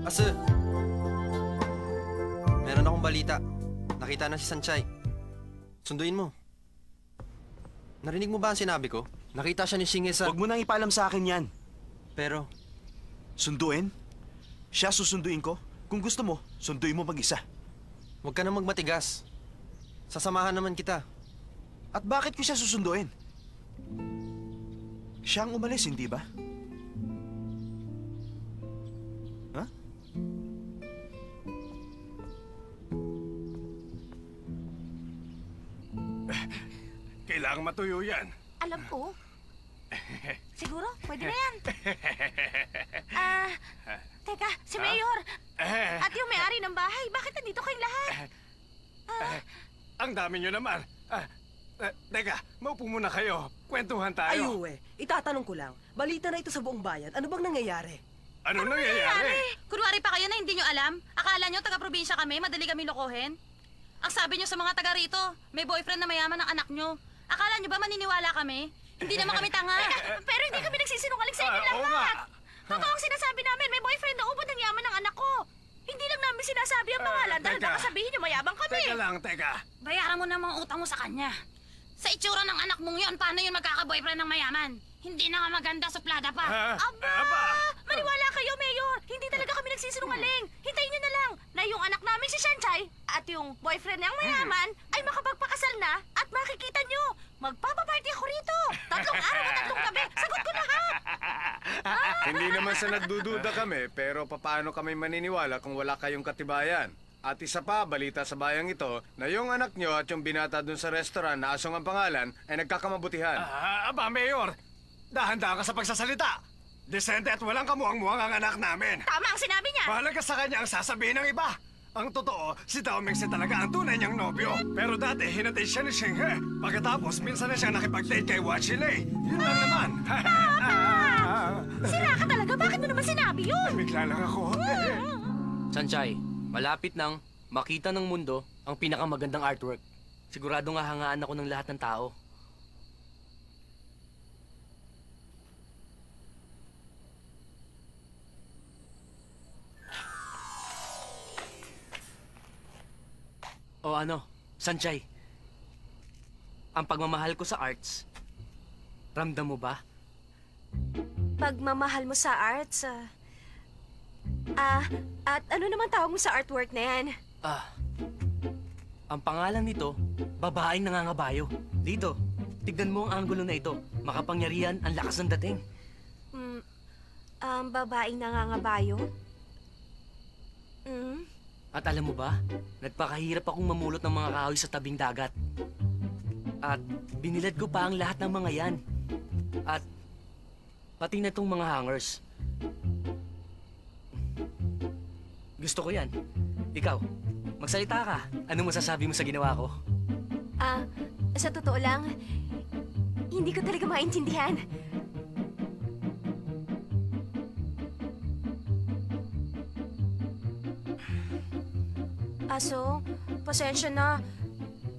Ase, meron akong balita. Nakita na si Sanchay. Sunduin mo. Narinig mo ba ang sinabi ko? Nakita siya ni Shinge sa... Huwag mo nang ipaalam sa akin yan. Pero, Sunduin? Siya susunduin ko? Kung gusto mo, sunduin mo mag-isa. huwag ka na magmatigas. Sasamahan naman kita. At bakit ko siya susunduin? Siya ang umalis, hindi ba? Ha? Kailangang matuyo yan. Alam ko. Siguro, pwede na yan. Teka, si Mayor. At yung may-ari ng bahay, bakit nandito kayong lahat? Ang dami nyo naman. Teka, maupo muna kayo. Kwentuhan tayo. Ay, Uwe, itatanong ko lang. Balita na ito sa buong bayan. Ano bang nangyayari? Ano nangyayari? Kunwari pa kayo na hindi nyo alam? Akala nyo taga-probinsya kami, madali kami lokohin? Ang sabi nyo sa mga taga rito, may boyfriend na mayaman ng anak nyo. Akala nyo ba maniniwala kami? Hindi naman kami tanga. Pero hindi kami nagsisinungaling sa inyo Oo nga. lahat. Totoo ang sinasabi namin, may boyfriend na ubod ng yaman ng anak ko. Hindi lang namin sinasabi ang pangalan dahil teka. baka sabihin nyo mayabang kami. Teka. Bayaran mo na mga utang mo sa kanya. Sa itsura ng anak mong yun, paano yun magkaka-boyfriend ng mayaman? Hindi na nga maganda, suplada pa. Aba! Maniwala kayo, Mayor! Hindi talaga kami nagsisinungaling. Hintayin nyo na lang na yung anak namin si Shanchay at yung boyfriend niyang mayaman ay makapagpakasal na at makikita nyo. Magpapaparty ako rito. 3 araw at 3 gabi. Sagot ko lahat. Hindi naman sa nagdududa kami, pero paano kami maniniwala kung wala kayong katibayan? At isa pa, balita sa bayang ito, na yung anak nyo at yung binata dun sa restaurant na Asong ang pangalan ay nagkakamabutihan. Mayor! Dahan-dahan ka sa pagsasalita. Desente at walang kamuang-muang ang anak namin. Tama ang sinabi niya. Mahalaga sa kanya ang sasabihin ng iba. Ang totoo, si Dao Mingse talaga ang tunay niyang nobyo. Pero dati, hinatid siya ni Xinghe. Pagkatapos, minsan na siya nakipag-date kay Wachile. Yun lang naman. Sira ka talaga. Bakit mo naman sinabi yun? Bigla lang ako. Sanchay, malapit nang makita ng mundo ang pinakamagandang artwork. Siguradong hahangaan ako ng lahat ng tao. O ano, Sanchay? Ang pagmamahal ko sa arts, ramdam mo ba? Pagmamahal mo sa arts, at ano naman tawag mo sa artwork na yan? Ang pangalan nito, babaeng nangangabayo. Dito, tignan mo ang anggulo na ito. Makapangyarihan, ang lakas ng dating. Babaeng nangangabayo? At alam mo ba, nagpakahirap akong mamulot ng mga kahoy sa tabing dagat. At binilad ko pa ang lahat ng mga yan. At pati na itong mga hangers. Gusto ko yan. Ikaw, magsalita ka. Anong masasabi mo sa ginawa ko? Sa totoo lang, hindi ko talaga maintindihan. Aso, pasensya na.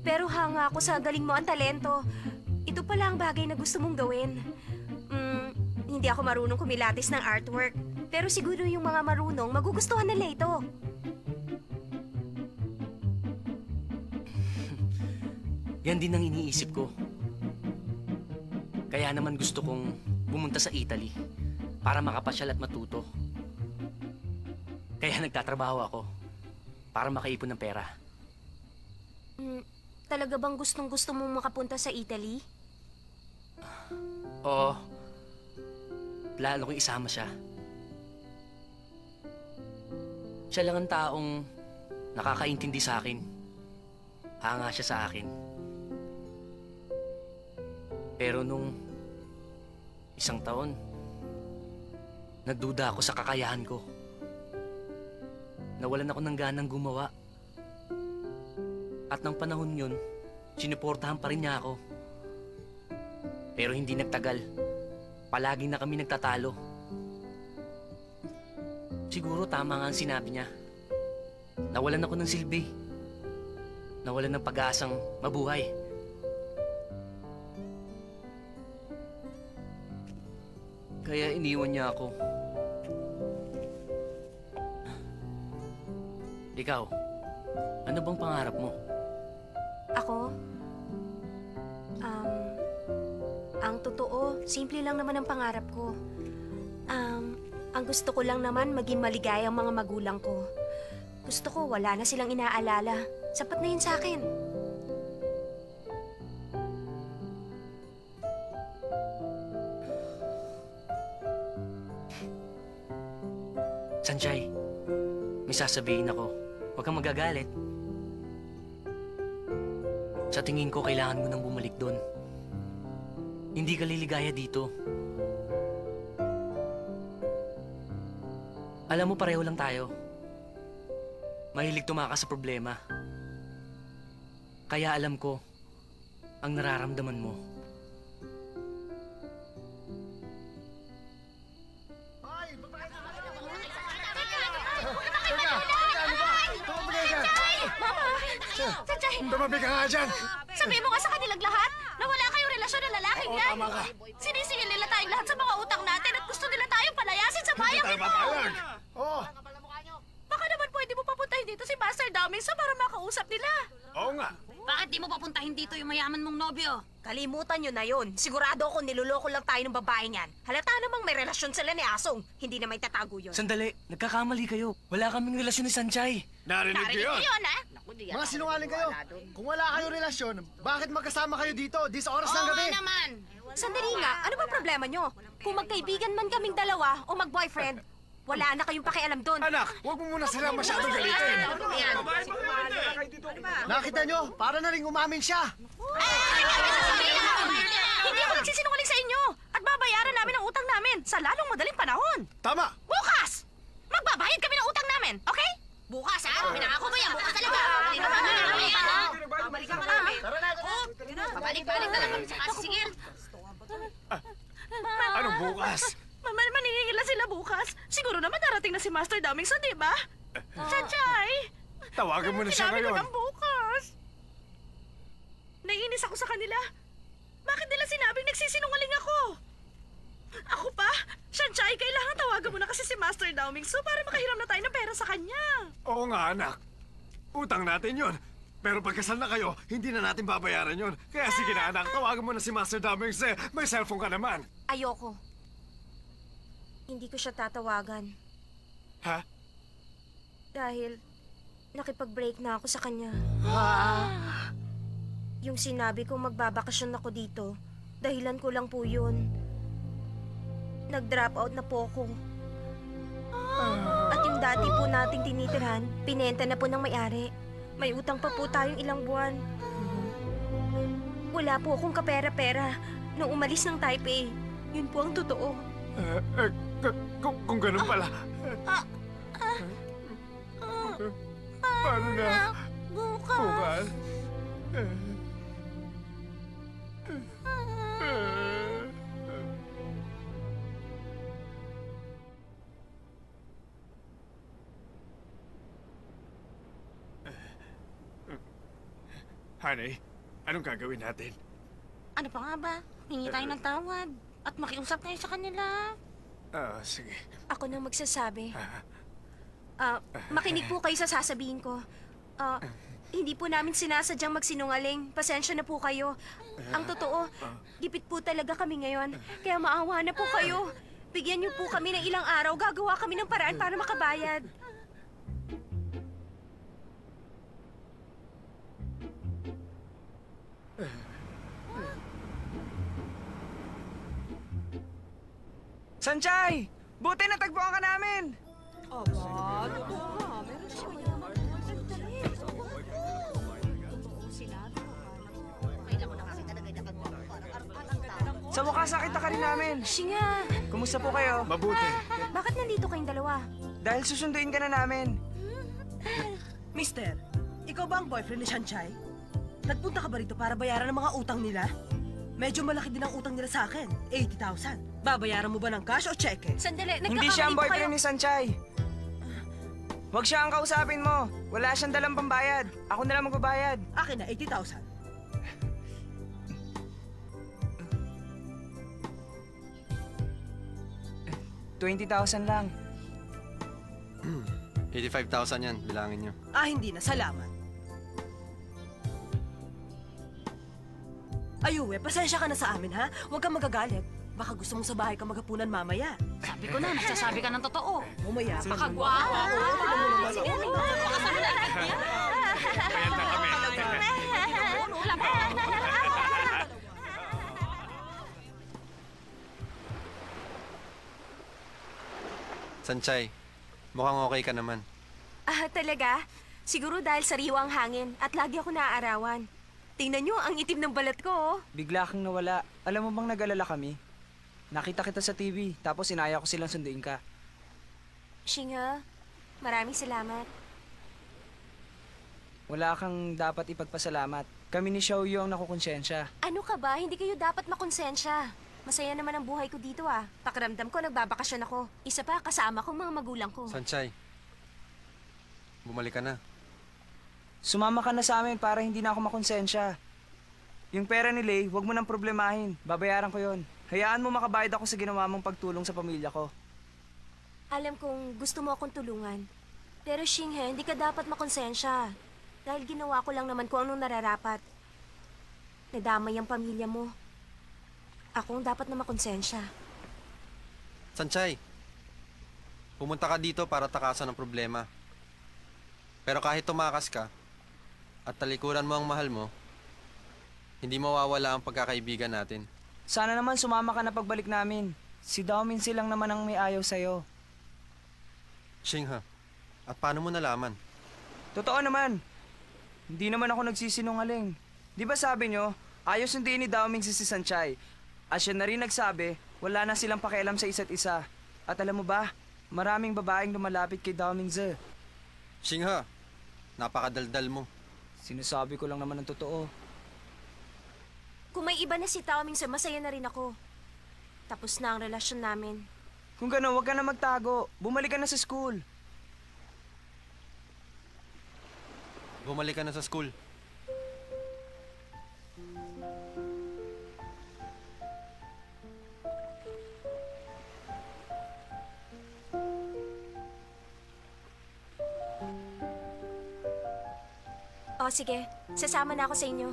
Pero hanga ako sa galing mo ang talento. Ito pala ang bagay na gusto mong gawin. Hindi ako marunong kumilatis ng artwork. Pero siguro yung mga marunong, magugustuhan nila ito. Yan din ang iniisip ko. Kaya naman gusto kong pumunta sa Italy para makapasyal at matuto. Kaya nagtatrabaho ako para makaipon ng pera. Talaga bang gustong-gusto mong makapunta sa Italy? Oo. Plano kong isama siya. Siya lang ang taong nakakaintindi sa akin. Hanga siya sa akin. Pero nung isang taon, nagduda ako sa kakayahan ko. Nawalan ako ng ganang gumawa. At ng panahon yun, sinuportahan pa rin niya ako. Pero hindi nagtagal. Palagi na kami nagtatalo. Siguro tama nga ang sinabi niya. Nawalan ako ng silbi. Nawalan ng pag-aasang mabuhay. Kaya iniwan niya ako. Ikaw, ano bang pangarap mo? Ako? Ang totoo, simple lang naman ang pangarap ko. Ang gusto ko lang naman maging maligaya ang mga magulang ko. Gusto ko wala na silang inaalala. Sapat na yun sa akin. Sanjay, may sasabihin ako. Huwag kang magagalit. Sa tingin ko, kailangan mo nang bumalik doon. Hindi ka liligaya dito. Alam mo, pareho lang tayo. Mahilig tumakas sa problema. Kaya alam ko ang nararamdaman mo. Sanjay! Tumabi ka nga dyan! Sabihin mo nga sa kanilang lahat na wala kayong relasyon ng lalaking Oo, yan. tama ka. Sinisingil nila tayong lahat sa mga utang natin at gusto nila tayong palayasin sa bayang Tayo ito. papayag! Oo, Baka naman pwede mo papuntahin dito si Master Damingsa para makausap nila. oo nga. Bakit di mo papuntahin dito yung mayaman mong nobyo? Kalimutan nyo na yun. Sigurado ako niloloko lang tayo ng babaeng yan. Halata namang may relasyon sila ni Asong. Hindi na may tatago yun. Sandali, nagkakamali kayo. Wala kaming relasyon ni Sanjay. Narinig niyo yun? yun, ha? Mga sinungaling kayo. Kung wala kayong relasyon, bakit magkasama kayo dito? Dis oras ng gabi. naman. Sandali nga, ano ba problema nyo? Kung magkaibigan man kaming dalawa o mag-boyfriend, wala na kayong pakialam doon. Anak, huwag mo muna sila masyadong galitin. Nakita nyo, para na ring umamin siya. Hindi ako nagsisinungaling sa inyo at babayaran namin ang utang namin sa lalong madaling panahon. Tama! Bukas! Magbabayad kami ng utang namin, okay? Bukas ha? Pinangako mo yan. Bukas talaga. Babalik ka pa namin. Tara na, tara. Babalik-balik na naman sa kasigil. Anong bukas? Maningil na sila bukas. Siguro naman darating na si Master Damingsa, di ba? Sanjay! Tawagan mo na siya Sinabi ngayon. ko ng bukas. Naiinis ako sa kanila. Bakit nila sinabing nagsisinungaling ako? Ako pa? Sanjay, kailangan tawagan mo na kasi si Master Damingsa para makahiram na tayo ng pera sa kanya. Oo nga, anak. Utang natin yun. Pero pagkasal na kayo, hindi na natin babayaran yun. Kaya sige na, anak, tawagan mo na si Master Damings eh. May cellphone ka naman. Ayoko. Hindi ko siya tatawagan. Ha? Dahil nakipag-break na ako sa kanya. Yung sinabi kong magbabakasyon ako dito, dahilan ko lang po yun. Nag-drop out na po ako. At yung dati po nating tinitirhan, pinenta na po ng may-ari. May utang pa po tayong ilang buwan. Wala po akong kapera-pera nung umalis ng Taipei. Yun po ang totoo. Kung ganun pala. Paano na? Bukas. Honey, anong gagawin natin? Ano pa nga ba? Hingi tayo ng tawad. At makiusap tayo sa kanila. Sige. Ako na magsasabi. Makinig po kayo sa sasabihin ko. Hindi po namin sinasadyang magsinungaling. Pasensya na po kayo. Ang totoo, gipit po talaga kami ngayon. Kaya maawa na po kayo. Bigyan niyo po kami ng ilang araw. Gagawa kami ng paraan para makabayad. Sanjay! Buti natagpuan ka namin! Sa wakas nakita ka rin namin. Singa, Kumusta po kayo? Mabuti. bakit nandito kayong dalawa? Dahil susunduin ka na namin. Mister, ikaw ba ang boyfriend ni Sanchay? Nagpunta ka ba rito para bayaran ang mga utang nila? Medyo malaki din ang utang nila sa akin, 80,000. Babayaran mo ba ng cash o cheque? Sandali, Hindi siya ang nagkakamali po kayo. boyfriend ni Sanjay. Huwag siya ang kausapin mo. Wala siyang dalang pambayad. Ako na lang magbabayad. Akin na, 80,000. $20,000 lang. 85,000 yan, bilangin nyo. Ah, hindi na. Salamat. Ay, Uwe, pasensya ka na sa amin, ha? Huwag kang magagalit. Baka gusto mong sa bahay ka maghapunan mamaya. Sabi ko na, nagsasabi ka ng totoo. Mamaya. Baka gwapo. Bayad na kami. Sanchay, mukhang okay ka naman. Ah, talaga? Siguro dahil sariwa ang hangin at lagi ako naaarawan. Tingnan nyo, ang itim ng balat ko, oh. Bigla kang nawala. Alam mo bang nag-alala kami? Nakita kita sa TV, tapos inaya ko silang sunduin ka. Shinga, maraming salamat. Wala kang dapat ipagpasalamat. Kami ni Xiaoyu ang nakukonsensya. Ano ka ba? Hindi kayo dapat makonsensya. Masaya naman ang buhay ko dito, ah. Pakiramdam ko, nagbabakasyon ako. Isa pa, kasama kong mga magulang ko. Sanchay, bumalik ka na. Sumama ka na sa amin para hindi na ako makonsensya. Yung pera ni Lei, huwag mo nang problemahin. Babayaran ko yon. Hayaan mo makabayad ako sa ginawa mong pagtulong sa pamilya ko. Alam kong gusto mo akong tulungan. Pero Xinghe, hindi ka dapat makonsensya. Dahil ginawa ko lang naman kung anong nararapat. Nadamay ang pamilya mo. Ako ang dapat na makonsensya. Sanchay, pumunta ka dito para takasan ang problema. Pero kahit tumakas ka, at talikuran mo ang mahal mo, hindi mawawala ang pagkakaibigan natin. Sana naman sumama ka na pagbalik namin. Si Daomin silang naman ang may ayaw sa'yo. Xinghe, at paano mo nalaman? Totoo naman. Hindi naman ako nagsisinungaling. Di ba sabi nyo, ayaw sunduin ni Daoming si Sanchay. At siya na rin nagsabi, wala na silang pakialam sa isa't isa. At alam mo ba, maraming babaeng lumalapit kay Daoming Ze. Xinghe, napakadaldal mo. Sinasabi ko lang naman ang totoo. Kung may iba na si Tao Ming, masaya na rin ako. Tapos na ang relasyon namin. Kung gano'n, huwag ka na magtago. Bumalik ka na sa school. Bumalik ka na sa school. O sige, sasama na ako sa inyo.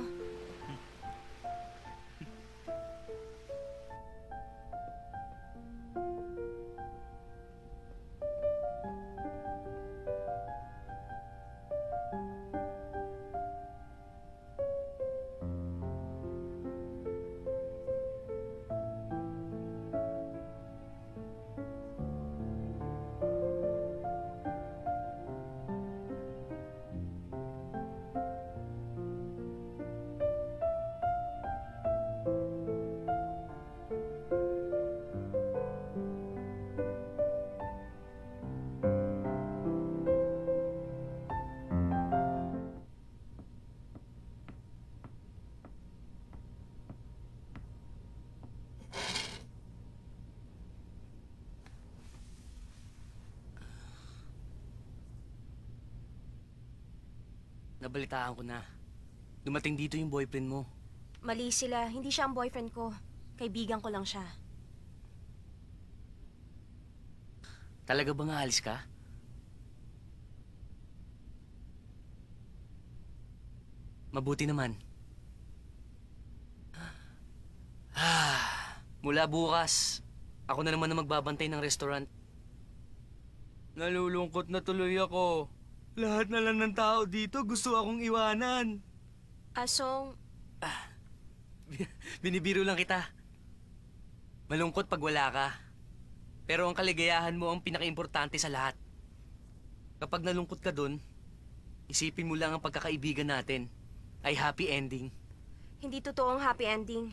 Nabalitaan ko na. Dumating dito yung boyfriend mo. Mali sila, hindi siya ang boyfriend ko. Kaibigan ko lang siya. Talaga bang aalis ka? Mabuti naman. Mula bukas, ako na naman na magbabantay ng restaurant. Nalulungkot na tuloy ako. Lahat na lang ng tao dito gusto akong iwanan. Asong, Binibiro lang kita. Malungkot pag wala ka. Pero ang kaligayahan mo ang pinakaimportante sa lahat. Kapag nalungkot ka dun, isipin mo lang ang pagkakaibigan natin ay happy ending. hindi totoo ang happy ending.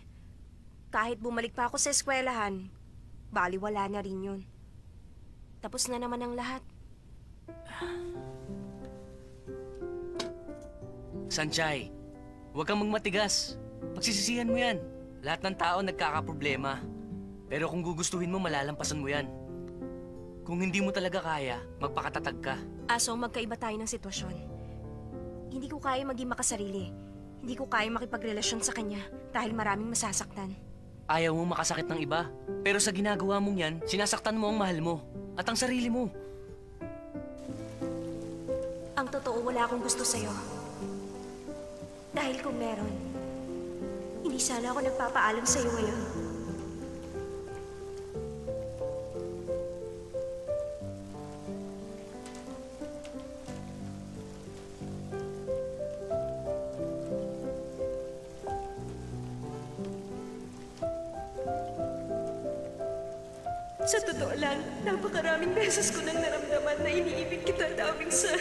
Kahit bumalik pa ako sa eskwelahan, baliwala na rin yun. Tapos na naman ang lahat. Sanchay, huwag kang magmatigas. Pagsisisihan mo yan. Lahat ng tao nagkakaproblema. Pero kung gugustuhin mo, malalampasan mo yan. Kung hindi mo talaga kaya, magpakatatag ka. Aso, magkaiba tayo ng sitwasyon. Hindi ko kaya maging makasarili. Hindi ko kaya makipagrelasyon sa kanya dahil maraming masasaktan. Ayaw mo makasakit ng iba. Pero sa ginagawa mong yan, sinasaktan mo ang mahal mo at ang sarili mo. Ang totoo, wala akong gusto sa'yo. Dahil kung meron, hindi sana ako nagpapaalam sa'yo ngayon. Sa totoo lang, napakaraming beses ko nang naramdaman na iniibig kita, Daming Sir.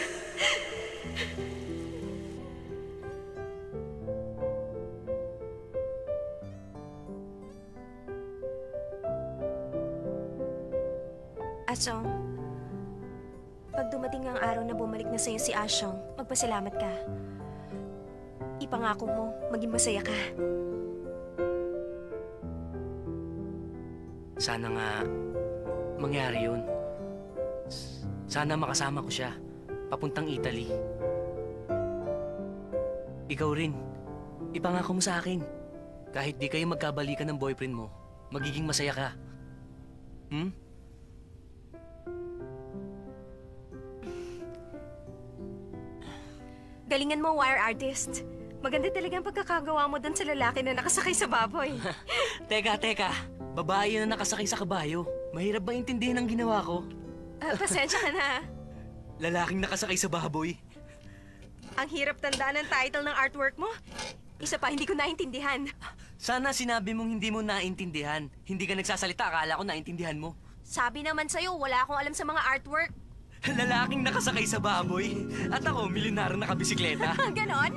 Asong, pag dumating ang araw na bumalik na sa'yo si Asyong, magpasalamat ka. Ipangako mo, maging masaya ka. Sana nga mangyari yun. Sana makasama ko siya papuntang Italy. Ikaw rin, ipangako mo sa akin. Kahit di kayo magkabalikan ng boyfriend mo, magiging masaya ka. Hmm? Galingan mo, wire artist. Maganda talaga ang pagkakagawa mo doon sa lalaki na nakasakay sa baboy. Teka. Babae na nakasakay sa kabayo. Mahirap ba intindihin ang ginawa ko? Pasensya ka na. Lalaking nakasakay sa baboy. Ang hirap tandaan ng title ng artwork mo. Isa pa, hindi ko naintindihan. Sana sinabi mong hindi mo naintindihan. Hindi ka nagsasalita, akala ko naintindihan mo. Sabi naman sa'yo, wala akong alam sa mga artwork. Lalaking nakasakay sa baboy. At ako, milyonaryo na kabisikleta. Ganon?